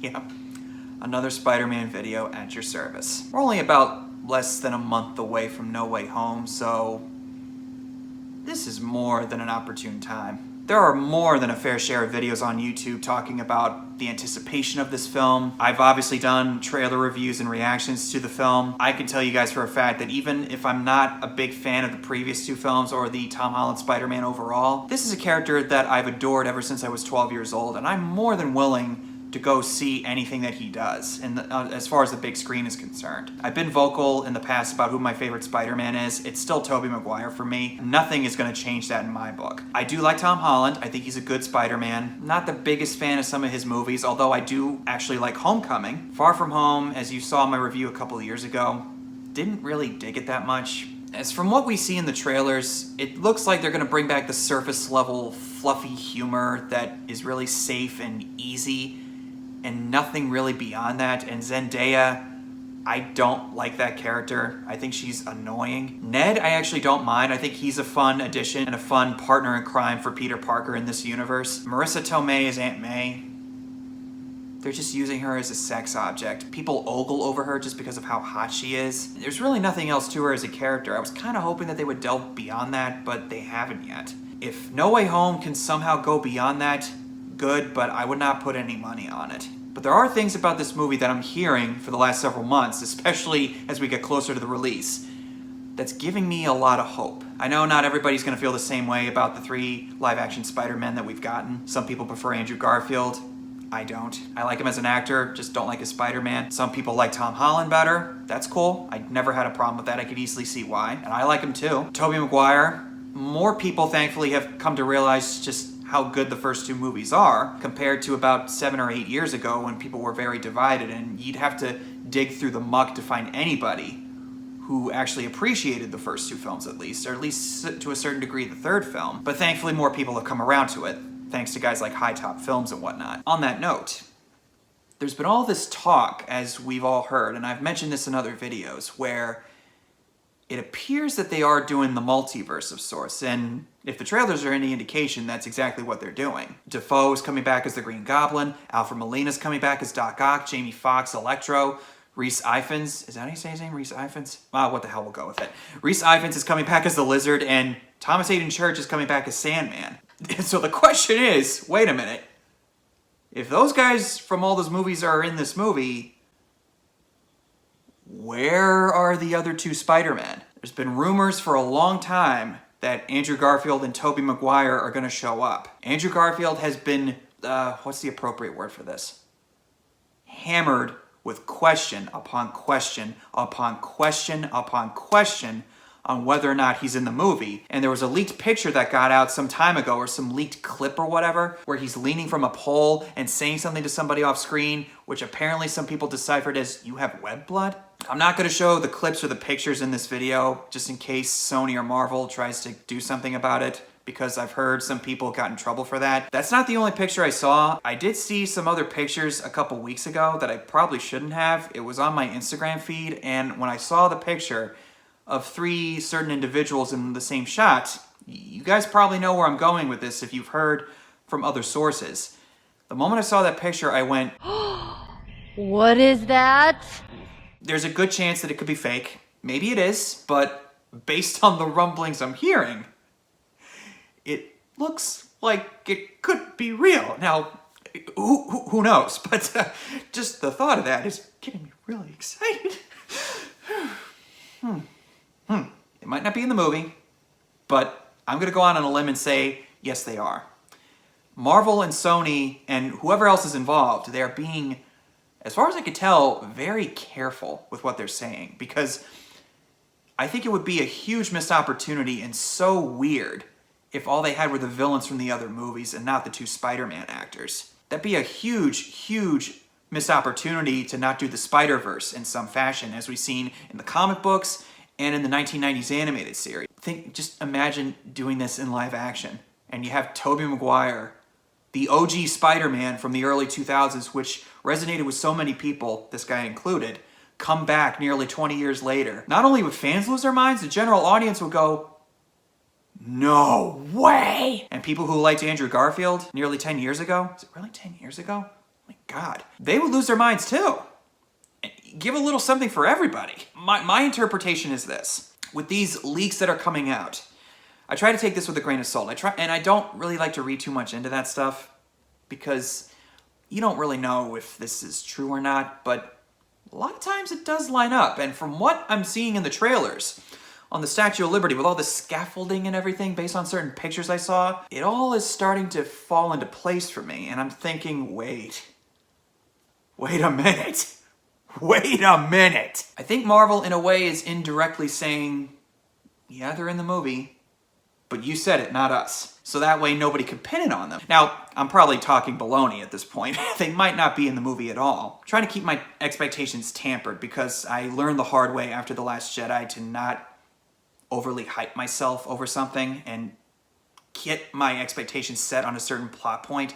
Yep, another Spider-Man video at your service. We're only about less than a month away from No Way Home, so this is more than an opportune time. There are more than a fair share of videos on YouTube talking about the anticipation of this film. I've obviously done trailer reviews and reactions to the film. I can tell you guys for a fact that even if I'm not a big fan of the previous two films or the Tom Holland Spider-Man overall, this is a character that I've adored ever since I was 12 years old, and I'm more than willing to go see anything that he does, and as far as the big screen is concerned. I've been vocal in the past about who my favorite Spider-Man is. It's still Tobey Maguire for me. Nothing is going to change that in my book. I do like Tom Holland. I think he's a good Spider-Man. Not the biggest fan of some of his movies, although I do actually like Homecoming. Far From Home, as you saw in my review a couple of years ago, didn't really dig it that much. As from what we see in the trailers, it looks like they're going to bring back the surface level fluffy humor that is really safe and easy, and nothing really beyond that. And Zendaya, I don't like that character. I think she's annoying. Ned, I actually don't mind. I think he's a fun addition and a fun partner in crime for Peter Parker in this universe. Marissa Tomei as Aunt May. They're just using her as a sex object. People ogle over her just because of how hot she is. There's really nothing else to her as a character. I was kind of hoping that they would delve beyond that, but they haven't yet. If No Way Home can somehow go beyond that, good, but I would not put any money on it. But there are things about this movie that I'm hearing for the last several months, especially as we get closer to the release, that's giving me a lot of hope. I know not everybody's going to feel the same way about the 3 live-action Spider-Men that we've gotten. Some people prefer Andrew Garfield. I don't. I like him as an actor, just don't like his Spider-Man. Some people like Tom Holland better. That's cool. I never had a problem with that. I could easily see why. And I like him too. Tobey Maguire, more people thankfully have come to realize just how good the first 2 movies are compared to about 7 or 8 years ago when people were very divided, and you'd have to dig through the muck to find anybody who actually appreciated the first 2 films at least, or at least to a certain degree the third film. But thankfully more people have come around to it, thanks to guys like High Top Films and whatnot. On that note, there's been all this talk, as we've all heard, and I've mentioned this in other videos, where it appears that they are doing the multiverse of sorts, and if the trailers are any indication, that's exactly what they're doing. Dafoe is coming back as the Green Goblin, Alfred Molina's coming back as Doc Ock, Jamie Foxx, Electro, Rhys Ifans, is that how you say his name, Rhys Ifans? What the hell, we'll go with it. Rhys Ifans is coming back as the Lizard, and Thomas Hayden Church is coming back as Sandman. So the question is, wait a minute, if those guys from all those movies are in this movie, where are the other 2 Spider-Men? There's been rumors for a long time that Andrew Garfield and Tobey Maguire are going to show up. Andrew Garfield has been, what's the appropriate word for this? Hammered with question upon question upon question upon question on whether or not he's in the movie. And there was a leaked picture that got out some time ago, or some leaked clip or whatever, where he's leaning from a pole and saying something to somebody off screen, which apparently some people deciphered as, "You have web blood?" I'm not going to show the clips or the pictures in this video, just in case Sony or Marvel tries to do something about it, because I've heard some people got in trouble for that. That's not the only picture I saw. I did see some other pictures a couple weeks ago that I probably shouldn't have. It was on my Instagram feed, and when I saw the picture of 3 certain individuals in the same shot, you guys probably know where I'm going with this if you've heard from other sources. The moment I saw that picture, I went, What is that? There's a good chance that it could be fake. Maybe it is, but based on the rumblings I'm hearing, it looks like it could be real. Now, who knows? But just the thought of that is getting me really excited. It might not be in the movie, but I'm going to go out on a limb and say, yes, they are. Marvel and Sony and whoever else is involved, they're being, as far as I could tell, very careful with what they're saying, because I think it would be a huge missed opportunity and so weird if all they had were the villains from the other movies and not the 2 Spider-Man actors. That'd be a huge, huge missed opportunity to not do the Spider-Verse in some fashion, as we've seen in the comic books and in the 1990s animated series. Just imagine doing this in live action, and you have Tobey Maguire, the OG Spider-Man from the early 2000s, which resonated with so many people, this guy included, come back nearly 20 years later. Not only would fans lose their minds, the general audience would go, no way! And people who liked Andrew Garfield nearly 10 years ago, is it really 10 years ago? My God, they would lose their minds too. Give a little something for everybody. My interpretation is this. With these leaks that are coming out, I try to take this with a grain of salt. I don't really like to read too much into that stuff because you don't really know if this is true or not, but a lot of times it does line up. And from what I'm seeing in the trailers on the Statue of Liberty with all the scaffolding and everything based on certain pictures I saw, it all is starting to fall into place for me. And I'm thinking, wait a minute. Wait a minute. I think Marvel, in a way, is indirectly saying, yeah, they're in the movie, but you said it, not us. So that way nobody could pin it on them. Now, I'm probably talking baloney at this point. They might not be in the movie at all. I'm trying to keep my expectations tempered because I learned the hard way after The Last Jedi to not overly hype myself over something and get my expectations set on a certain plot point.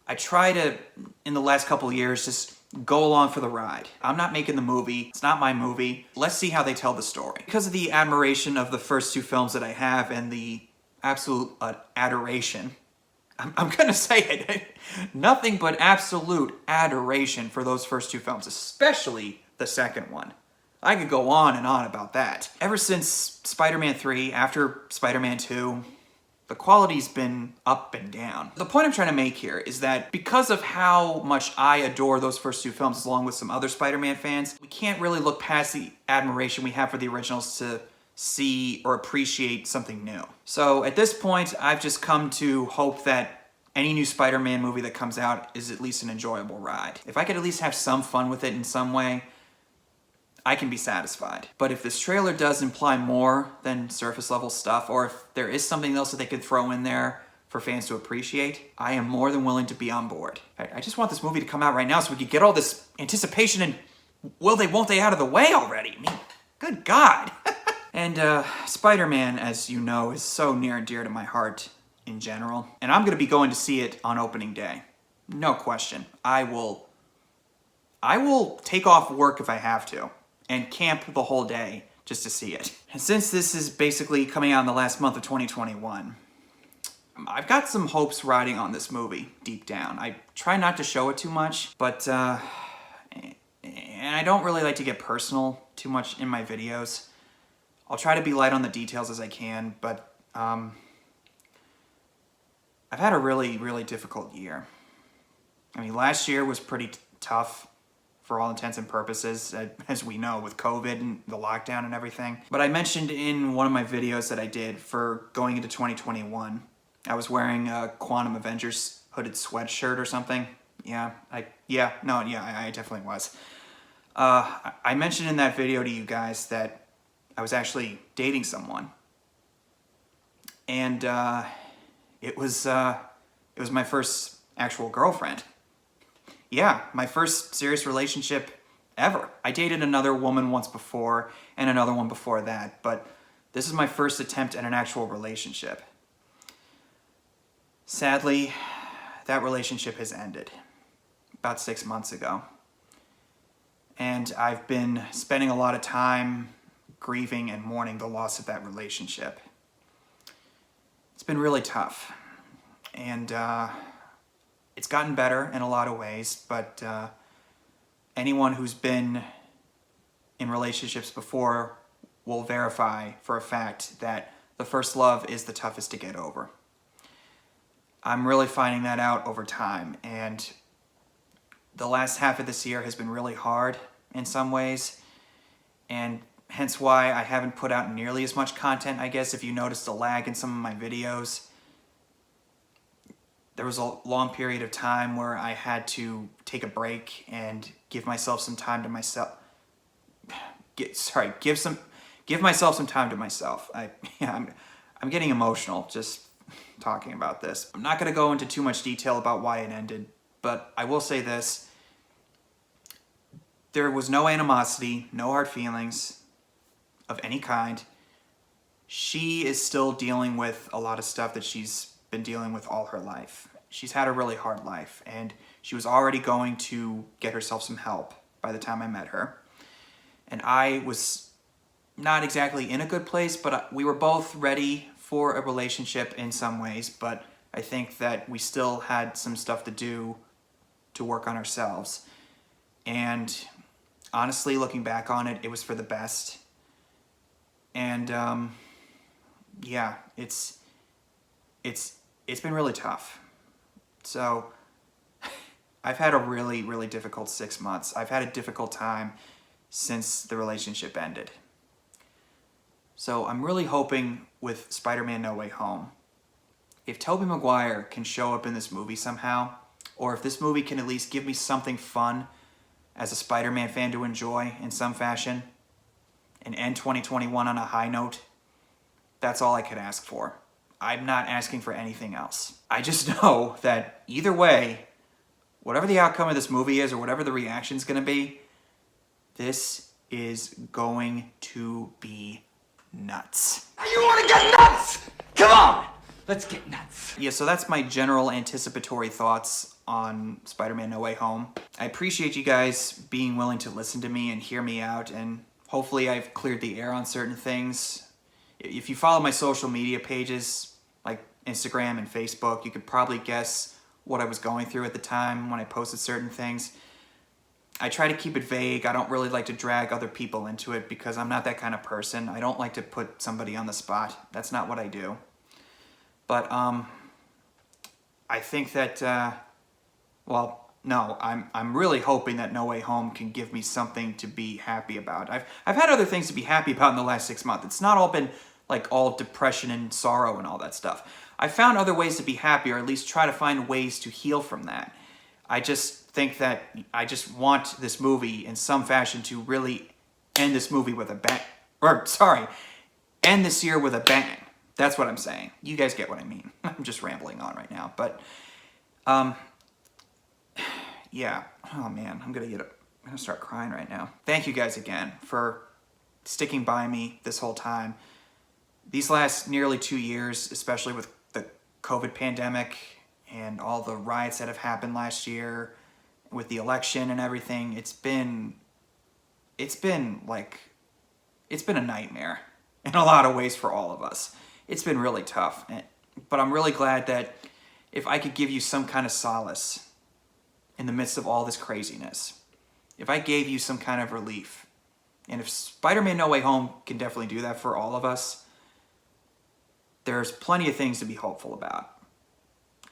I try to, in the last couple of years, just go along for the ride. I'm not making the movie. It's not my movie. Let's see how they tell the story. Because of the admiration of the first two films that I have and the absolute adoration, I'm gonna say it, nothing but absolute adoration for those first two films, especially the second one. I could go on and on about that. Ever since Spider-Man 3, after Spider-Man 2, the quality's been up and down. The point I'm trying to make here is that because of how much I adore those first two films, along with some other Spider-Man fans, we can't really look past the admiration we have for the originals to see or appreciate something new. So at this point, I've just come to hope that any new Spider-Man movie that comes out is at least an enjoyable ride. If I could at least have some fun with it in some way, I can be satisfied. But if this trailer does imply more than surface level stuff, or if there is something else that they could throw in there for fans to appreciate, I am more than willing to be on board. I just want this movie to come out right now so we could get all this anticipation and won't they out of the way already. I mean, good God. And Spider-Man, as you know, is so near and dear to my heart in general. And I'm gonna be going to see it on opening day. No question. I will take off work if I have to and camp the whole day just to see it. And since this is basically coming out in the last month of 2021, I've got some hopes riding on this movie deep down. I try not to show it too much, but, and I don't really like to get personal too much in my videos. I'll try to be light on the details as I can, but I've had a really, really difficult year. I mean, last year was pretty tough for all intents and purposes, as we know, with COVID and the lockdown and everything. But I mentioned in one of my videos that I did for going into 2021, I was wearing a Quantum Avengers hooded sweatshirt or something. I definitely was. I mentioned in that video to you guys that I was actually dating someone. And it was my first actual girlfriend. Yeah, my first serious relationship ever. I dated another woman once before and another one before that, but this is my first attempt at an actual relationship. Sadly, that relationship has ended about 6 months ago. And I've been spending a lot of time grieving and mourning the loss of that relationship. It's been really tough. And it's gotten better in a lot of ways, but anyone who's been in relationships before will verify for a fact that the first love is the toughest to get over. I'm really finding that out over time, and the last half of this year has been really hard in some ways, and hence why I haven't put out nearly as much content. I guess if you noticed a lag in some of my videos, there was a long period of time where I had to take a break and give myself some time to myself. Give myself some time to myself. I'm getting emotional just talking about this. I'm not going to go into too much detail about why it ended, but I will say this. There was no animosity, no hard feelings of any kind. She is still dealing with a lot of stuff that she's been dealing with all her life. She's had a really hard life, and she was already going to get herself some help by the time I met her. And I was not exactly in a good place, but we were both ready for a relationship in some ways, but I think that we still had some stuff to do to work on ourselves. And honestly, looking back on it, it was for the best. And yeah, it's been really tough. So I've had a really, really difficult 6 months. I've had a difficult time since the relationship ended. So I'm really hoping with Spider-Man No Way Home, if Tobey Maguire can show up in this movie somehow, or if this movie can at least give me something fun as a Spider-Man fan to enjoy in some fashion, and end 2021 on a high note, that's all I could ask for. I'm not asking for anything else. I just know that either way, whatever the outcome of this movie is or whatever the reaction's gonna be, this is going to be nuts. You want to get nuts? Come on! Let's get nuts. Yeah, so that's my general anticipatory thoughts on Spider-Man No Way Home. I appreciate you guys being willing to listen to me and hear me out, and hopefully I've cleared the air on certain things. If you follow my social media pages, like Instagram and Facebook, you could probably guess what I was going through at the time when I posted certain things. I try to keep it vague. I don't really like to drag other people into it because I'm not that kind of person. I don't like to put somebody on the spot. That's not what I do. But I think that, well, no, I'm really hoping that No Way Home can give me something to be happy about. I've had other things to be happy about in the last 6 months. It's not all been like all depression and sorrow and all that stuff. I found other ways to be happy, or at least try to find ways to heal from that. I just think that I just want this movie in some fashion to really end this movie with a bang. Or, sorry, end this year with a bang. That's what I'm saying. You guys get what I mean. I'm just rambling on right now. But, yeah. Oh, man. I'm gonna start crying right now. Thank you guys again for sticking by me this whole time. These last nearly 2 years, especially with the COVID pandemic and all the riots that have happened last year, with the election and everything, it's been a nightmare in a lot of ways for all of us. It's been really tough, but I'm really glad that if I could give you some kind of solace in the midst of all this craziness, if I gave you some kind of relief, and if Spider-Man No Way Home can definitely do that for all of us, there's plenty of things to be hopeful about.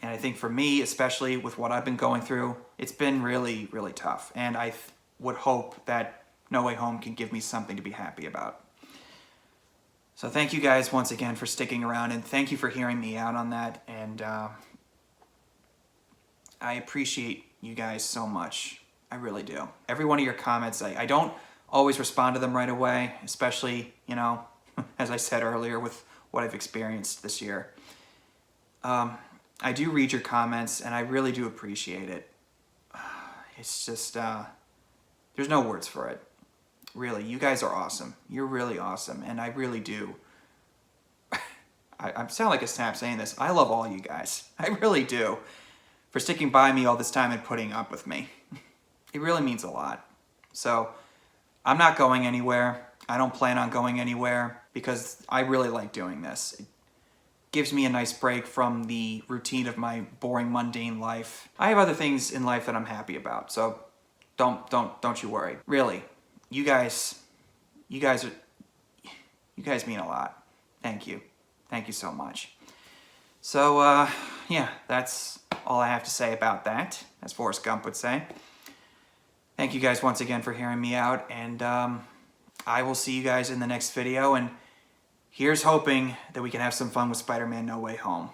And I think for me, especially with what I've been going through, it's been really, really tough. And I would hope that No Way Home can give me something to be happy about. So thank you guys once again for sticking around, and thank you for hearing me out on that. And I appreciate you guys so much. I really do. Every one of your comments, I don't always respond to them right away, especially, you know, as I said earlier with what I've experienced this year. I do read your comments, and I really do appreciate it. It's just, there's no words for it. Really, you guys are awesome. You're really awesome, and I really do. I sound like a snap saying this. I love all you guys. I really do. For sticking by me all this time and putting up with me. It really means a lot. So, I'm not going anywhere. I don't plan on going anywhere because I really like doing this. It gives me a nice break from the routine of my boring, mundane life. I have other things in life that I'm happy about, so don't you worry. Really, you guys mean a lot. Thank you. Thank you so much. So, yeah, that's all I have to say about that, as Forrest Gump would say. Thank you guys once again for hearing me out, and I will see you guys in the next video, and here's hoping that we can have some fun with Spider-Man No Way Home.